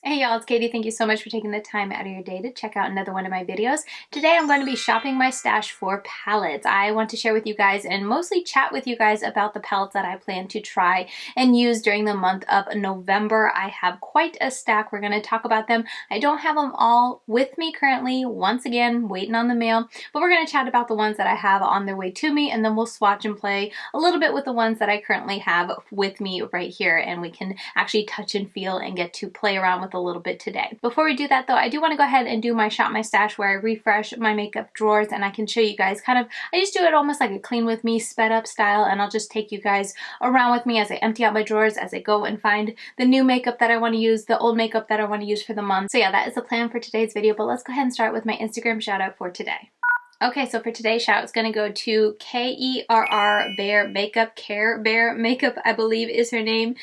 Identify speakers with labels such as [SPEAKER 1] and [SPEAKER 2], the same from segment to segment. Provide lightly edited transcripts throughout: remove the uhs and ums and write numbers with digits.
[SPEAKER 1] Hey y'all, it's Katie. Thank you so much for taking the time out of your day to check out another one of my videos. Today I'm going to be shopping my stash for palettes. I want to share with you guys and mostly chat with you guys about the palettes that I plan to try and use during the month of November. I have quite a stack. We're going to talk about them. I don't have them all with me currently. Once again, waiting on the mail, but we're going to chat about the ones that I have on their way to me, and then we'll swatch and play a little bit with the ones that I currently have with me right here, and we can actually touch and feel and get to play around with a little bit today. Before we do that though, I do want to go ahead and do my Shop My Stash where I refresh my makeup drawers, and I can show you guys I just do it almost like a clean with me sped up style, and I'll just take you guys around with me as I empty out my drawers, as I go and find the new makeup that I want to use, the old makeup that I want to use for the month. So yeah, that is the plan for today's video, but let's go ahead and start with my Instagram shout out for today. Okay, so for today's shout, it's going to go to Kerr Bear Makeup. Care Bear Makeup, I believe is her name.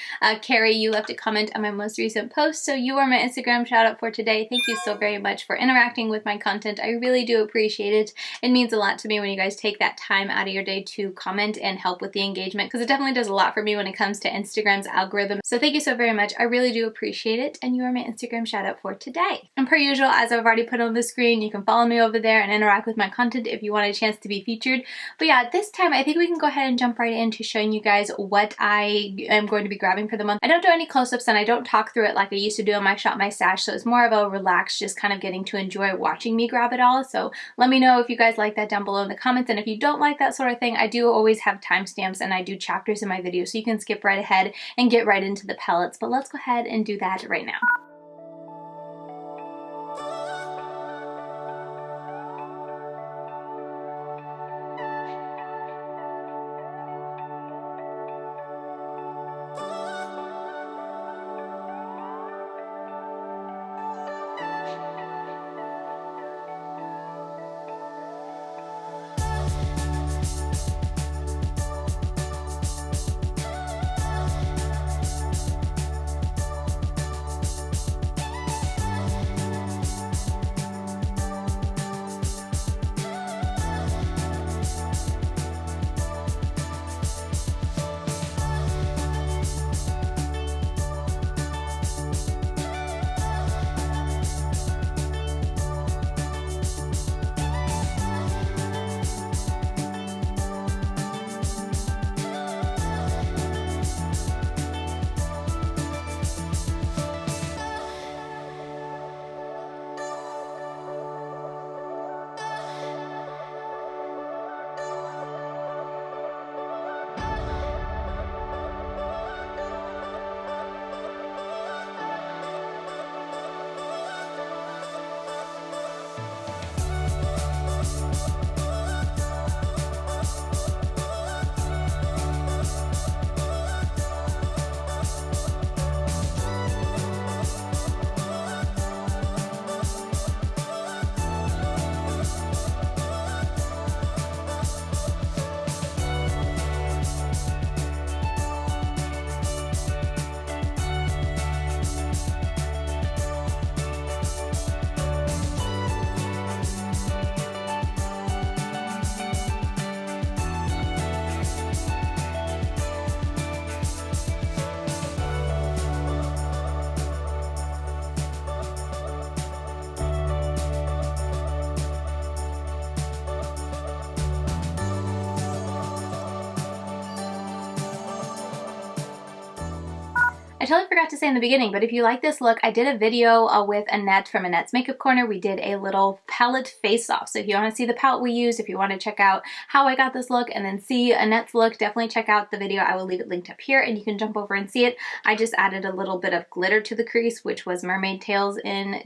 [SPEAKER 1] Carrie, you left a comment on my most recent post, so you are my Instagram shout out for today. Thank you so very much for interacting with my content. I really do appreciate it. It means a lot to me when you guys take that time out of your day to comment and help with the engagement, because it definitely does a lot for me when it comes to Instagram's algorithm. So thank you so very much. I really do appreciate it, and you are my Instagram shout out for today. And per usual, as I've already put on the screen, you can follow me over there and interact with my content if you want a chance to be featured. But yeah, this time I think we can go ahead and jump right into showing you guys what I am going to be grabbing for the month. I don't do any close-ups and I don't talk through it like I used to do on my Shop My Stash, so it's more of a relaxed, just kind of getting to enjoy watching me grab it all. So let me know if you guys like that down below in the comments, and if you don't like that sort of thing, I do always have timestamps and I do chapters in my video, so you can skip right ahead and get right into the palettes. But let's go ahead and do that right now. I totally forgot to say in the beginning, but if you like this look, I did a video with Annette from Annette's Makeup Corner. We did a little palette face-off. So if you want to see the palette we used, if you want to check out how I got this look and then see Annette's look, definitely check out the video. I will leave it linked up here and you can jump over and see it. I just added a little bit of glitter to the crease, which was Mermaid Tailds in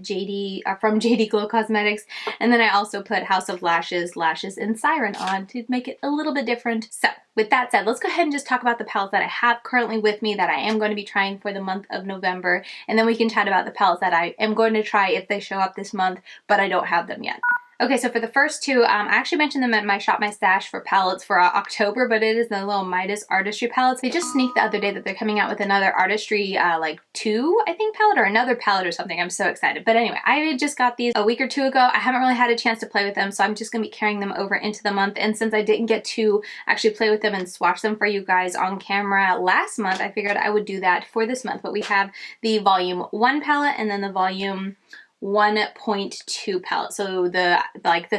[SPEAKER 1] from JD Glow Cosmetics. And then I also put House of Lashes in Siren on to make it a little bit different. So with that said, let's go ahead and just talk about the palettes that I have currently with me that I am going to be trying for the month of November, and then we can chat about the palettes that I am going to try if they show up this month, but I don't have them yet. Okay, so for the first two, I actually mentioned them at my Shop My Stash for palettes for October, but it is the little Midas Artistry palettes. They just sneaked the other day that they're coming out with another Artistry like 2, I think, palette, or another palette or something. I'm so excited. But anyway, I just got these a week or two ago. I haven't really had a chance to play with them, so I'm just gonna be carrying them over into the month. And since I didn't get to actually play with them and swatch them for you guys on camera last month, I figured I would do that for this month. But we have the volume 1 palette and then the volume 1.2 palette. So the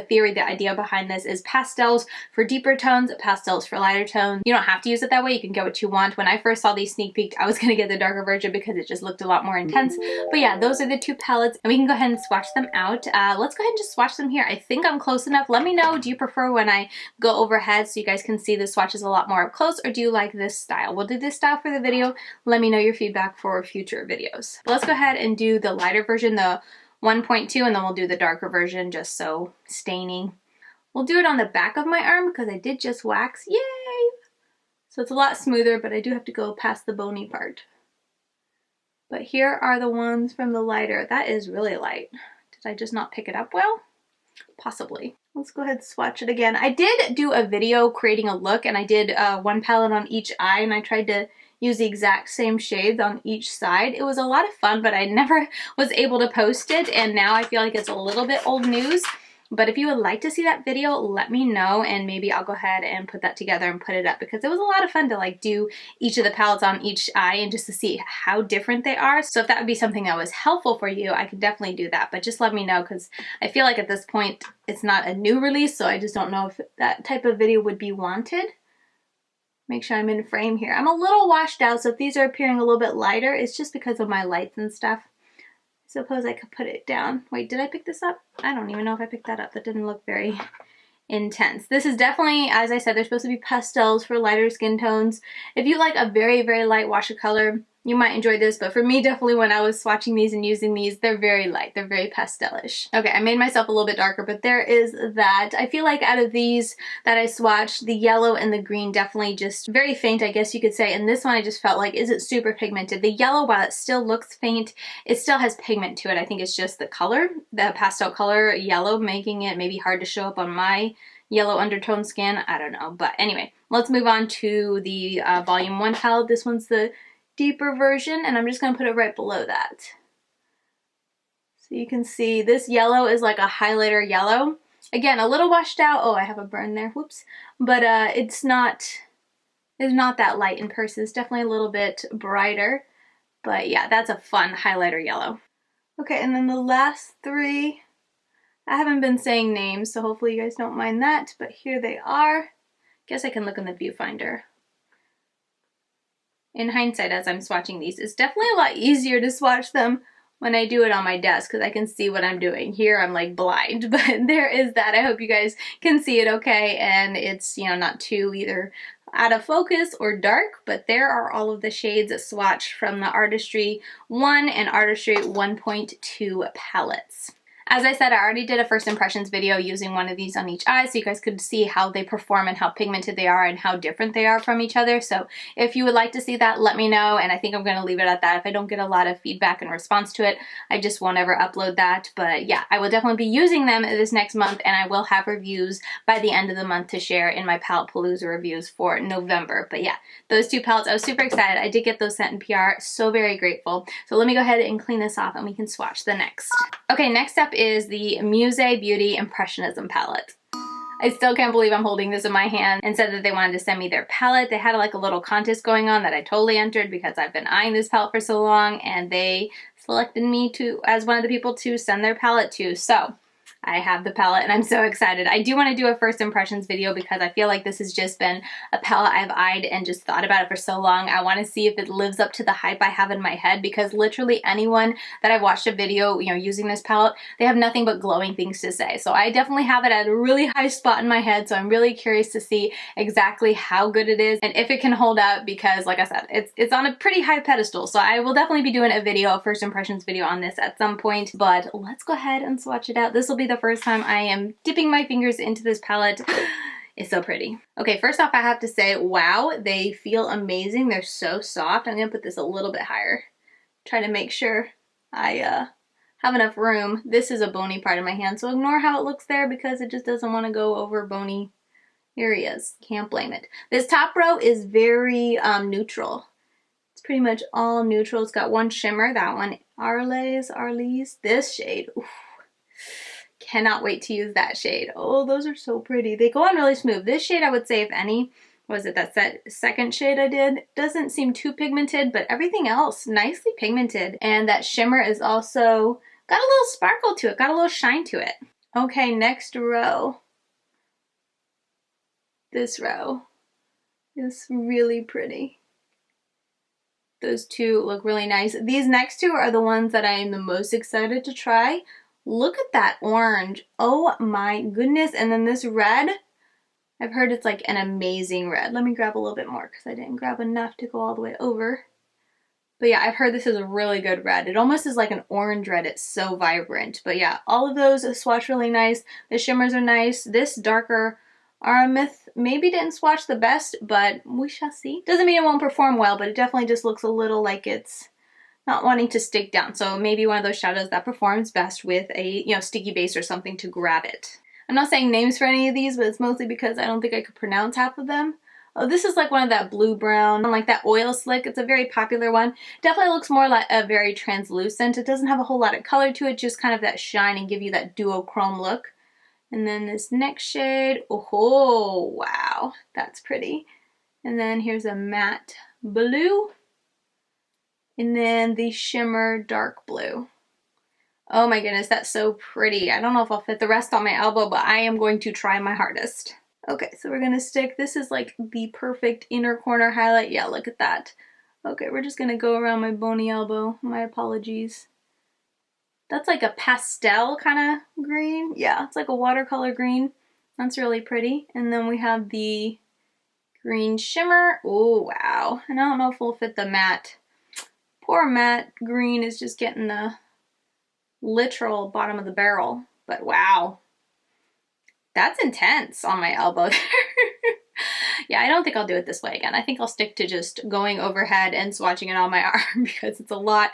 [SPEAKER 1] theory, the idea behind this is pastels for deeper tones, pastels for lighter tones. You don't have to use it that way. You can get what you want. When I first saw these sneak peeked, I was gonna get the darker version because it just looked a lot more intense. But yeah, those are the 2 palettes, and we can go ahead and swatch them out. Let's go ahead and just swatch them here. I think I'm close enough. Let me know, do you prefer when I go overhead so you guys can see the swatches a lot more up close, or do you like this style? We'll do this style for the video. Let me know your feedback for future videos. But let's go ahead and do the lighter version, the 1.2, and then we'll do the darker version just so staining. We'll do it on the back of my arm because I did just wax. Yay! So it's a lot smoother, but I do have to go past the bony part. But here are the ones from the lighter. That is really light. Did I just not pick it up well? Possibly. Let's go ahead and swatch it again. I did do a video creating a look, and I did 1 palette on each eye, and I tried to use the exact same shades on each side. It was a lot of fun, but I never was able to post it, and now I feel like it's a little bit old news. But if you would like to see that video, let me know, and maybe I'll go ahead and put that together and put it up, because it was a lot of fun to like do each of the palettes on each eye and just to see how different they are. So if that would be something that was helpful for you, I could definitely do that, but just let me know, because I feel like at this point it's not a new release, so I just don't know if that type of video would be wanted. Make sure I'm in frame here. I'm a little washed out, so if these are appearing a little bit lighter, it's just because of my lights and stuff. I suppose I could put it down. Wait, did I pick this up? I don't even know if I picked that up. That didn't look very intense. This is definitely, as I said, they're supposed to be pastels for lighter skin tones. If you like a very, very light wash of color, you might enjoy this, but for me, definitely when I was swatching these and using these, they're very light. They're very pastelish. Okay, I made myself a little bit darker, but there is that. I feel like out of these that I swatched, the yellow and the green definitely just very faint, I guess you could say. And this one I just felt like, is it super pigmented? The yellow, while it still looks faint, it still has pigment to it. I think it's just the color, the pastel color yellow, making it maybe hard to show up on my yellow undertone skin. I don't know. But anyway, let's move on to the volume 1 palette. This one's the deeper version, and I'm just going to put it right below that. So you can see this yellow is like a highlighter yellow. Again, a little washed out. Oh, I have a burn there. Whoops. But it's not that light in person. It's definitely a little bit brighter. But yeah, that's a fun highlighter yellow. Okay, and then the last 3, I haven't been saying names, so hopefully you guys don't mind that, but here they are. Guess I can look in the viewfinder. In hindsight, as I'm swatching these, it's definitely a lot easier to swatch them when I do it on my desk, because I can see what I'm doing. Here I'm like blind, but there is that. I hope you guys can see it okay, and it's, you know, not too either out of focus or dark, but there are all of the shades swatched from the Artistry 1 and Artistry 1.2 palettes. As I said, I already did a first impressions video using one of these on each eye so you guys could see how they perform and how pigmented they are and how different they are from each other. So if you would like to see that, let me know, and I think I'm going to leave it at that. If I don't get a lot of feedback and response to it, I just won't ever upload that. But yeah, I will definitely be using them this next month, and I will have reviews by the end of the month to share in my Palette Palooza reviews for November. But yeah, those 2 palettes, I was super excited. I did get those sent in PR, so very grateful. So let me go ahead and clean this off and we can swatch the next. Okay, next up is the Musee Beauty Impressionism palette. I still can't believe I'm holding this in my hand, and said that they wanted to send me their palette. They had like a little contest going on that I totally entered because I've been eyeing this palette for so long, and they selected me as one of the people to send their palette to. So I have the palette and I'm so excited. I do want to do a first impressions video because I feel like this has just been a palette I've eyed and just thought about it for so long. I want to see if it lives up to the hype I have in my head, because literally anyone that I've watched a video, you know, using this palette, they have nothing but glowing things to say. So I definitely have it at a really high spot in my head. So I'm really curious to see exactly how good it is and if it can hold up, because like I said, it's on a pretty high pedestal. So I will definitely be doing a first impressions video on this at some point, but let's go ahead and swatch it out. This will be the first time I am dipping my fingers into this palette. It's so pretty. Okay, first off, I have to say, wow, they feel amazing. They're so soft. I'm gonna put this a little bit higher. Try to make sure I have enough room. This is a bony part of my hand, so ignore how it looks there because it just doesn't want to go over bony areas. Can't blame it. This top row is very neutral. It's pretty much all neutral. It's got one shimmer, that one, Arles, this shade. Oof. Cannot wait to use that shade. Oh, those are so pretty. They go on really smooth. This shade, I would say, if any, was it that second shade I did? Doesn't seem too pigmented, but everything else nicely pigmented. And that shimmer is also got a little sparkle to it, got a little shine to it. Okay, next row. This row is really pretty. Those two look really nice. These next two are the ones that I am the most excited to try. Look at that orange. Oh my goodness. And then this red, I've heard it's like an amazing red. Let me grab a little bit more because I didn't grab enough to go all the way over. But yeah, I've heard this is a really good red. It almost is like an orange red. It's so vibrant. But yeah, all of those swatch really nice. The shimmers are nice. This darker Aramith maybe didn't swatch the best, but we shall see. Doesn't mean it won't perform well, but it definitely just looks a little like it's not wanting to stick down. So maybe one of those shadows that performs best with a, sticky base or something to grab it. I'm not saying names for any of these, but it's mostly because I don't think I could pronounce half of them. Oh, this is like one of that blue-brown, like that oil slick. It's a very popular one. Definitely looks more like a very translucent. It doesn't have a whole lot of color to it, just kind of that shine and give you that duochrome look. And then this next shade, oh, wow, that's pretty. And then here's a matte blue. And then the shimmer dark blue. Oh my goodness, that's so pretty. I don't know if I'll fit the rest on my elbow, but I am going to try my hardest. Okay, so we're gonna stick, this is like the perfect inner corner highlight. Yeah, look at that. Okay, we're just gonna go around my bony elbow. My apologies. That's like a pastel kind of green. Yeah, it's like a watercolor green. That's really pretty. And then we have the green shimmer. Oh, wow. And I don't know if we'll fit the matte. Poor matte green is just getting the literal bottom of the barrel. But wow, that's intense on my elbow there. Yeah, I don't think I'll do it this way again. I think I'll stick to just going overhead and swatching it on my arm because it's a lot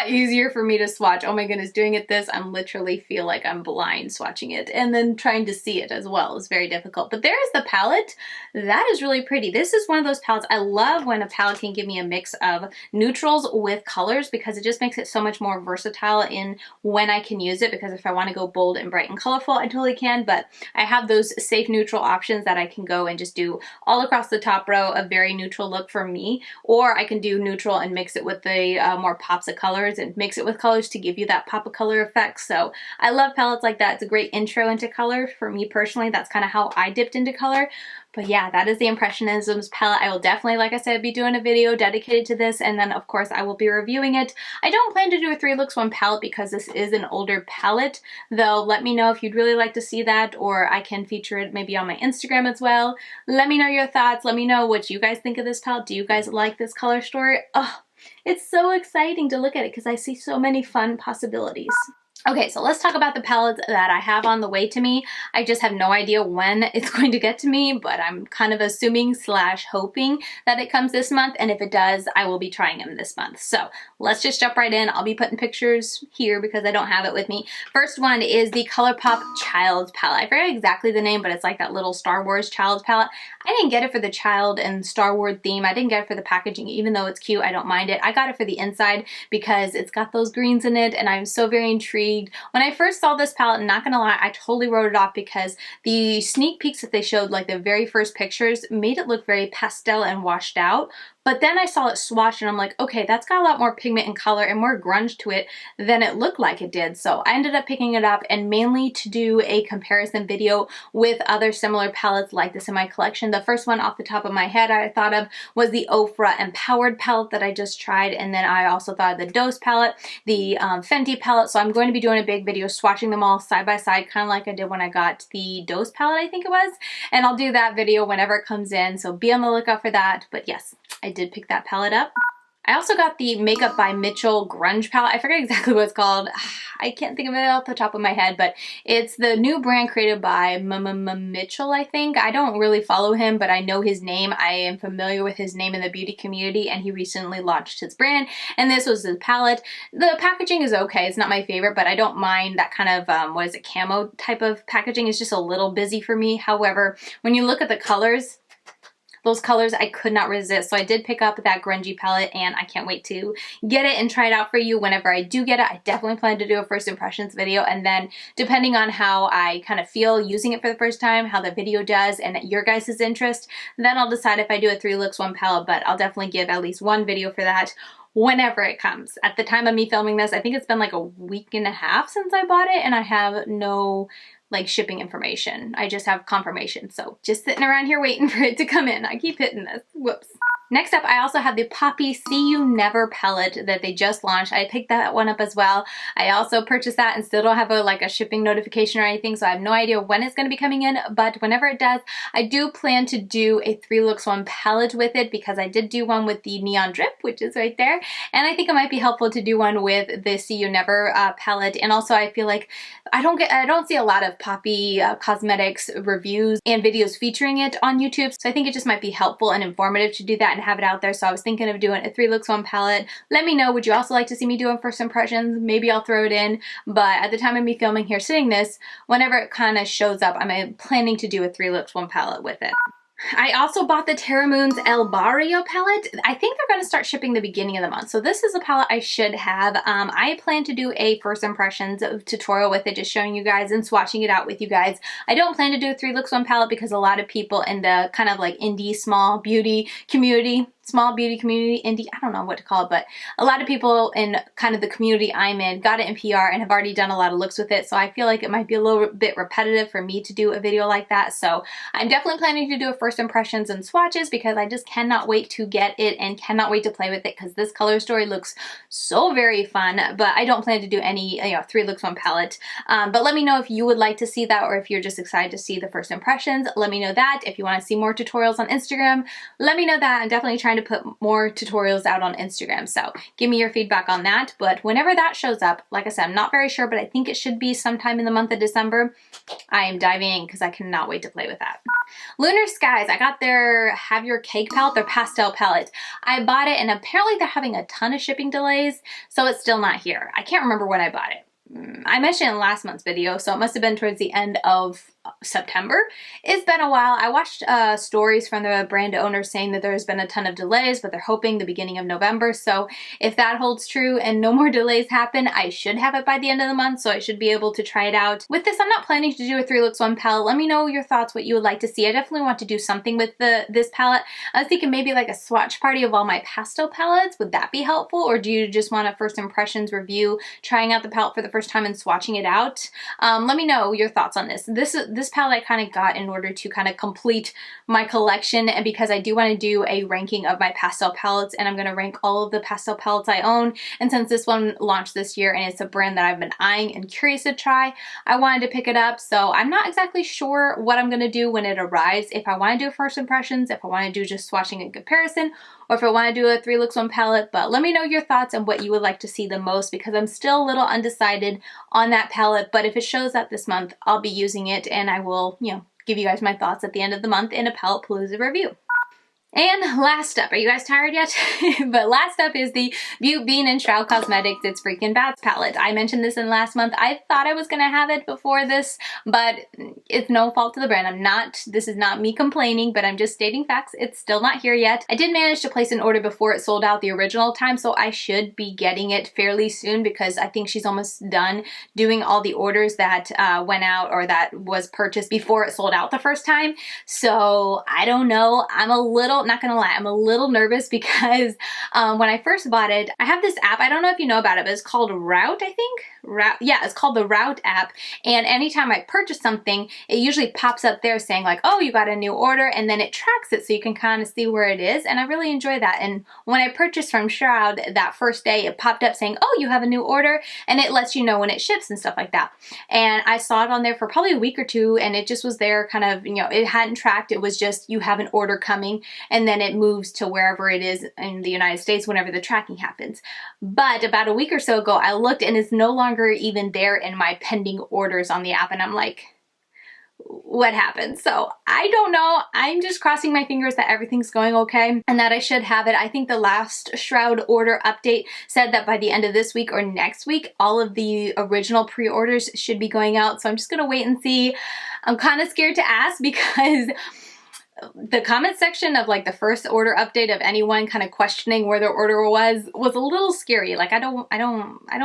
[SPEAKER 1] easier for me to swatch. Oh my goodness, doing it this, I'm literally feel like I'm blind swatching it, and then trying to see it as well is very difficult. But there's the palette. That is really pretty. This is one of those palettes. I love when a palette can give me a mix of neutrals with colors because it just makes it so much more versatile in when I can use it, because if I want to go bold and bright and colorful, I totally can, but I have those safe neutral options that I can go and just do all across the top row a very neutral look for me, or I can do neutral and mix it with the more pops of colors and mix it with colors to give you that pop of color effect. So I love palettes like that. It's a great intro into color for me personally. That's kind of how I dipped into color. But yeah, that is the Impressionisms palette. I will definitely, like I said, be doing a video dedicated to this, and then of course I will be reviewing it. I don't plan to do a 3 looks 1 palette because this is an older palette, though let me know if you'd really like to see that, or I can feature it maybe on my Instagram as well. Let me know your thoughts. Let me know what you guys think of this palette. Do you guys like this color story? Oh, it's so exciting to look at it because I see so many fun possibilities. Okay, so let's talk about the palettes that I have on the way to me. I just have no idea when it's going to get to me, but I'm kind of assuming / hoping that it comes this month, and if it does, I will be trying them this month. So let's just jump right in. I'll be putting pictures here because I don't have it with me. First one is the Colourpop Child's palette. I forget exactly the name, but it's like that little Star Wars Child's palette. I didn't get it for the child and Star Wars theme. I didn't get it for the packaging, even though it's cute. I don't mind it. I got it for the inside because it's got those greens in it, and I'm so very intrigued. When I first saw this palette, not gonna lie, I totally wrote it off because the sneak peeks that they showed, like the very first pictures, made it look very pastel and washed out. But then I saw it swatched and I'm like, okay, that's got a lot more pigment and color and more grunge to it than it looked like it did. So I ended up picking it up, and mainly to do a comparison video with other similar palettes like this in my collection. The first one off the top of my head I thought of was the Ofra Empowered palette that I just tried, and then I also thought of the Dose palette, the Fenty palette. So I'm going to be doing a big video swatching them all side by side, kind of like I did when I got the Dose palette, I think it was. And I'll do that video whenever it comes in, so be on the lookout for that. But yes, I did pick that palette up. I also got the Makeup by Mitchell Grunge palette. I forget exactly what it's called. I can't think of it off the top of my head, but it's the new brand created by Mitchell, I think. I don't really follow him, but I know his name. I am familiar with his name in the beauty community, and he recently launched his brand, and this was his palette. The packaging is okay. It's not my favorite, but I don't mind that kind of, what is it, camo type of packaging. It's just a little busy for me. However, when you look at the colors, those colors I could not resist. So I did pick up that grungy palette, and I can't wait to get it and try it out for you. Whenever I do get it, I definitely plan to do a first impressions video, and then depending on how I kind of feel using it for the first time, how the video does, and your guys' interest, then I'll decide if I do a 3 looks 1 palette, but I'll definitely give at least one video for that whenever it comes. At the time of me filming this, I think it's been like a week and a half since I bought it, and I have no like shipping information. I just have confirmation. So just sitting around here waiting for it to come in. I keep hitting this. Whoops. Next up, I also have the Poppi See You Never palette that they just launched. I picked that one up as well. I also purchased that and still don't have a shipping notification or anything, so I have no idea when it's going to be coming in, but whenever it does, I do plan to do a 3 looks 1 palette with it, because I did do one with the Neon Drip, which is right there, and I think it might be helpful to do one with the See You Never palette. And also I feel like I don't see a lot of Poppi cosmetics reviews and videos featuring it on YouTube, so I think it just might be helpful and informative to do that and have it out there. So I was thinking of doing a 3 looks 1 palette. Let me know, would you also like to see me doing first impressions? Maybe I'll throw it in, but at the time of me filming here sitting this, whenever it kind of shows up, I'm planning to do a 3 looks 1 palette with it. I also bought the TerraMoons El Barrio palette. I think they're going to start shipping the beginning of the month, so this is a palette I should have. I plan to do a first impressions tutorial with it, just showing you guys and swatching it out with you guys. I don't plan to do a 3 looks 1 palette because a lot of people in the kind of like indie small beauty community, indie, I don't know what to call it, but a lot of people in kind of the community I'm in got it in PR and have already done a lot of looks with it, so I feel like it might be a little bit repetitive for me to do a video like that. So I'm definitely planning to do a first impressions and swatches, because I just cannot wait to get it and cannot wait to play with it, because this color story looks so very fun. But I don't plan to do any 3 looks 1 palette, but let me know if you would like to see that, or if you're just excited to see the first impressions. Let me know that. If you want to see more tutorials on Instagram, let me know that. I'm definitely trying to put more tutorials out on Instagram, so give me your feedback on that. But whenever that shows up, like I said, I'm not very sure, but I think it should be sometime in the month of December. I am diving in because I cannot wait to play with that. LunarSkies, I got their Have Your Cake palette, their pastel palette. I bought it, and apparently they're having a ton of shipping delays, so it's still not here. I can't remember when I bought it. I mentioned in last month's video, so it must have been towards the end of September. It's been a while. I watched stories from the brand owner saying that there's been a ton of delays, but they're hoping the beginning of November. So if that holds true and no more delays happen, I should have it by the end of the month, so I should be able to try it out. With this, I'm not planning to do a 3 looks 1 palette. Let me know your thoughts, what you would like to see. I definitely want to do something with this palette. I was thinking maybe like a swatch party of all my pastel palettes. Would that be helpful, or do you just want a first impressions review, trying out the palette for the first time and swatching it out? Let me know your thoughts on this. This palette I kind of got in order to kind of complete my collection, and because I do want to do a ranking of my pastel palettes, and I'm going to rank all of the pastel palettes I own. And since this one launched this year and it's a brand that I've been eyeing and curious to try, I wanted to pick it up. So I'm not exactly sure what I'm going to do when it arrives, if I want to do first impressions, if I want to do just swatching in comparison, or if I want to do a 3 looks 1 palette. But let me know your thoughts and what you would like to see the most, because I'm still a little undecided on that palette. But if it shows up this month, I'll be using it, and I will, give you guys my thoughts at the end of the month in a palette palooza review. And last up, are you guys tired yet? But last up is the BeautBean and Shroud Cosmetics It's Freakin Bats palette. I mentioned this in last month. I thought I was going to have it before this, but it's no fault to the brand. This is not me complaining, but I'm just stating facts. It's still not here yet. I did manage to place an order before it sold out the original time, so I should be getting it fairly soon, because I think she's almost done doing all the orders that went out or that was purchased before it sold out the first time. So I don't know. I'm a little, not gonna lie, I'm a little nervous, because when I first bought it, I have this app, I don't know if you know about it, but it's called Route, I think? Yeah, it's called the Route app, and anytime I purchase something, it usually pops up there saying like, oh, you got a new order, and then it tracks it so you can kind of see where it is, and I really enjoy that. And when I purchased from Shroud that first day, it popped up saying, oh, you have a new order, and it lets you know when it ships and stuff like that. And I saw it on there for probably a week or two, and it just was there kind of, it hadn't tracked, it was just, you have an order coming. and then it moves to wherever it is in the United States whenever the tracking happens. But about a week or so ago, I looked and it's no longer even there in my pending orders on the app, and I'm like, what happened? So I don't know. I'm just crossing my fingers that everything's going okay and that I should have it. I think the last Shroud order update said that by the end of this week or next week, all of the original pre-orders should be going out. So I'm just gonna wait and see. I'm kind of scared to ask because the comment section of like the first order update of anyone kind of questioning where their order was a little scary. Like I don't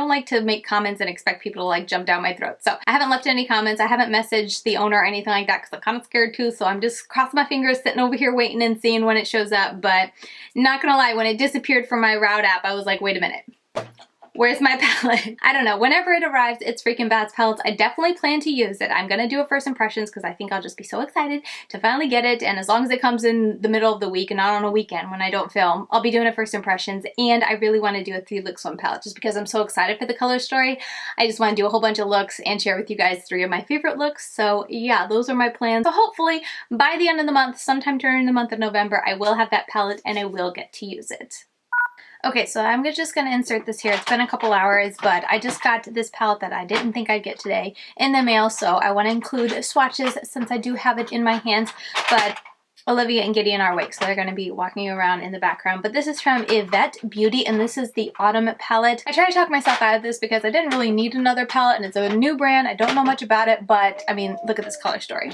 [SPEAKER 1] like to make comments and expect people to like jump down my throat. So I haven't left any comments. I haven't messaged the owner or anything like that because I'm kind of scared too. So I'm just crossing my fingers, sitting over here waiting and seeing when it shows up. But not gonna lie, when it disappeared from my Route app, I was like, wait a minute. Where's my palette? I don't know. Whenever it arrives, it's Freakin' Bad's palettes. I definitely plan to use it. I'm gonna do a first impressions because I think I'll just be so excited to finally get it. And as long as it comes in the middle of the week and not on a weekend when I don't film, I'll be doing a first impressions. And I really want to do a 3 look swim palette just because I'm so excited for the color story. I just want to do a whole bunch of looks and share with you guys 3 of my favorite looks. So yeah, those are my plans. So hopefully by the end of the month, sometime during the month of November, I will have that palette and I will get to use it. Okay, so I'm just gonna insert this here. It's been a couple hours, but I just got this palette that I didn't think I'd get today in the mail, so I wanna include swatches since I do have it in my hands, but Olivia and Gideon are awake, so they're gonna be walking around in the background. But this is from IVette Beauty, and this is the Autumn palette. I try to talk myself out of this because I didn't really need another palette, and it's a new brand. I don't know much about it, but I mean, look at this color story.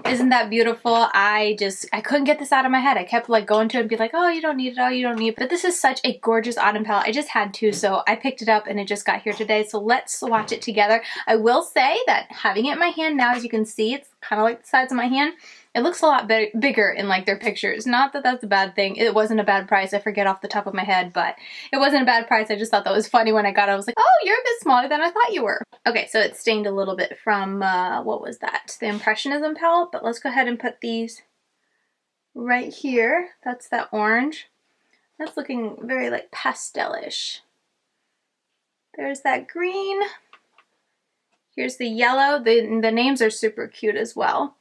[SPEAKER 1] Isn't that beautiful? I couldn't get this out of my head. I kept like going to it and be like, oh, you don't need it, oh, you don't need it. But this is such a gorgeous autumn palette. I just had to, so I picked it up and it just got here today. So let's swatch it together. I will say that having it in my hand now, as you can see, it's kind of like the size of my hand. It looks a lot bigger in like their pictures. Not that that's a bad thing. It wasn't a bad price. I forget off the top of my head, but it wasn't a bad price. I just thought that was funny when I got it. I was like, oh, you're a bit smaller than I thought you were. Okay, so it's stained a little bit from, what was that? The Impressionism palette, but let's go ahead and put these right here. That's that orange. That's looking very like pastelish. There's that green. Here's the yellow. The names are super cute as well.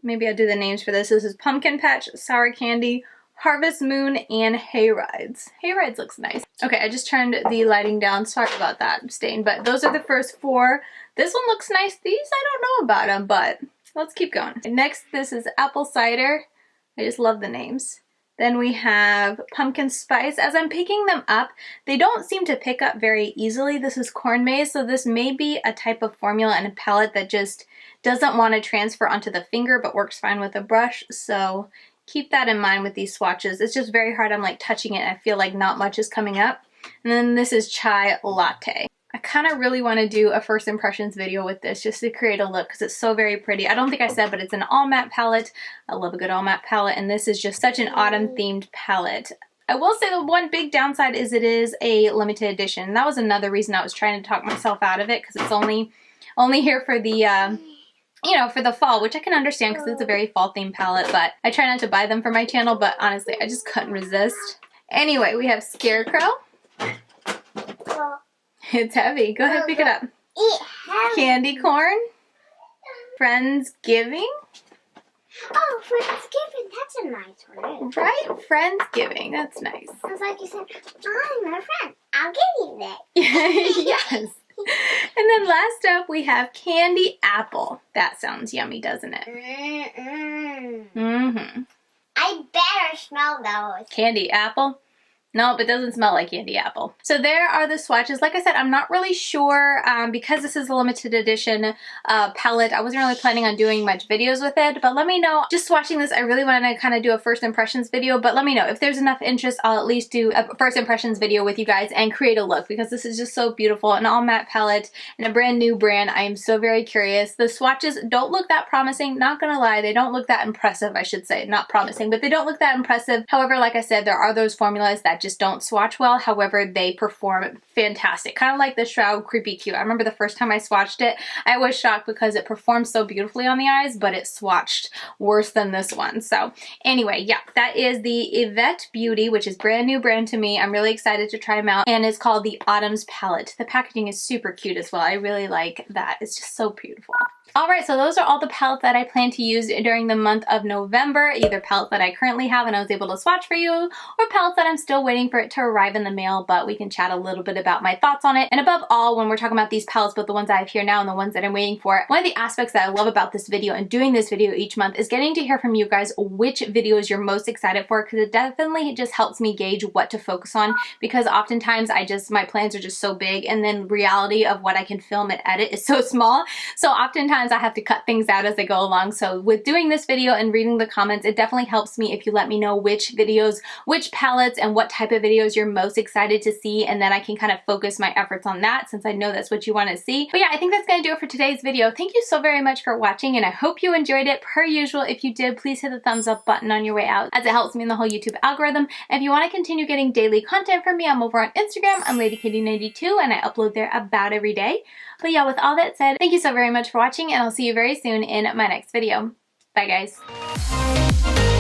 [SPEAKER 1] Maybe I'll do the names for this. This is Pumpkin Patch, Sour Candy, Harvest Moon, and Hayrides. Hayrides looks nice. Okay, I just turned the lighting down. Sorry about that stain, but those are the first 4. This one looks nice. These, I don't know about them, but let's keep going. Next, this is Apple Cider. I just love the names. Then we have Pumpkin Spice. As I'm picking them up, they don't seem to pick up very easily. This is Corn Maze, so this may be a type of formula and a palette that just doesn't want to transfer onto the finger but works fine with a brush. So keep that in mind with these swatches. It's just very hard. I'm like touching it and I feel like not much is coming up. And then this is Chai Latte. I kind of really want to do a first impressions video with this just to create a look because it's so very pretty. I don't think I said, but it's an all matte palette. I love a good all matte palette, and this is just such an autumn themed palette. I will say the one big downside is it is a limited edition. That was another reason I was trying to talk myself out of it because it's only here for the you know, for the fall, which I can understand because it's a very fall themed palette, but I try not to buy them for my channel, but honestly, I just couldn't resist. Anyway, we have Scarecrow. It's heavy. Go ahead, pick it up. Candy Corn. Friendsgiving.
[SPEAKER 2] Oh, Friendsgiving. That's a nice word.
[SPEAKER 1] Right? Friendsgiving. That's nice.
[SPEAKER 2] It's like you said, I'm a friend. I'll give you that.
[SPEAKER 1] Yes. And then last up, we have Candy Apple. That sounds yummy, doesn't it? Mm-hmm.
[SPEAKER 2] I better smell those.
[SPEAKER 1] Candy Apple? Nope, it doesn't smell like candy apple. So there are the swatches. Like I said, I'm not really sure because this is a limited edition palette. I wasn't really planning on doing much videos with it, but let me know. Just watching this, I really want to kind of do a first impressions video, but let me know. If there's enough interest, I'll at least do a first impressions video with you guys and create a look because this is just so beautiful. An all matte palette and a brand new brand. I am so very curious. The swatches don't look that promising. Not gonna lie, they don't look that impressive, I should say. Not promising, but they don't look that impressive. However, like I said, there are those formulas that just don't swatch well. However, they perform fantastic. Kind of like the Shroud Creepy Cute. I remember the first time I swatched it, I was shocked because it performed so beautifully on the eyes, but it swatched worse than this one. So anyway, yeah, that is the IVette Beauty, which is brand new brand to me. I'm really excited to try them out, and it's called the Autumn's Palette. The packaging is super cute as well. I really like that. It's just so beautiful. Alright, so those are all the palettes that I plan to use during the month of November, either palettes that I currently have and I was able to swatch for you, or palettes that I'm still waiting for it to arrive in the mail, but we can chat a little bit about my thoughts on it. And above all, when we're talking about these palettes, both the ones I have here now and the ones that I'm waiting for, one of the aspects that I love about this video and doing this video each month is getting to hear from you guys which videos you're most excited for, because it definitely just helps me gauge what to focus on, because oftentimes my plans are just so big and then reality of what I can film and edit is so small. So oftentimes I have to cut things out as I go along. So with doing this video and reading the comments, it definitely helps me if you let me know which videos, which palettes, and what type of videos you're most excited to see, and then I can kind of focus my efforts on that since I know that's what you want to see. But yeah, I think that's going to do it for today's video. Thank you so very much for watching, and I hope you enjoyed it. Per usual, if you did, please hit the thumbs up button on your way out, as it helps me in the whole YouTube algorithm. And if you want to continue getting daily content from me, I'm over on Instagram. I'm LadyKatie92, and I upload there about every day. But yeah, with all that said, thank you so very much for watching, and I'll see you very soon in my next video. Bye, guys.